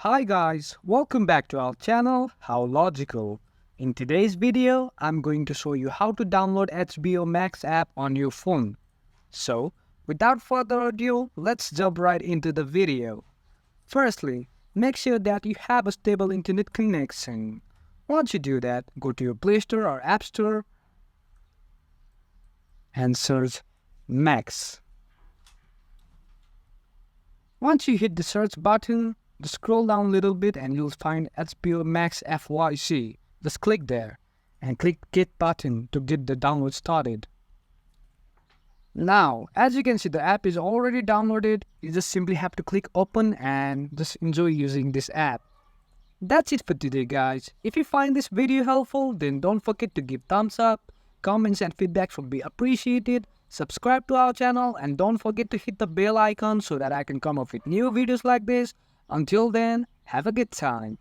Hi guys, welcome back to our channel, How Logical. In today's video, I'm going to show you how to download HBO Max app on your phone. So, without further ado, let's jump right into the video. Firstly, make sure that you have a stable internet connection. Once you do that, go to your Play Store or App Store and search Max. Once you hit the search button, just scroll down a little bit and you'll find HBO Max FYC. Just click there and click Get button to get the download started. Now, as you can see, the app is already downloaded. You just simply have to click open and just enjoy using this app. That's it for today, guys. If you find this video helpful, then don't forget to give thumbs up. Comments and feedback would be appreciated. Subscribe to our channel and don't forget to hit the bell icon so that I can come up with new videos like this. Until then, have a good time.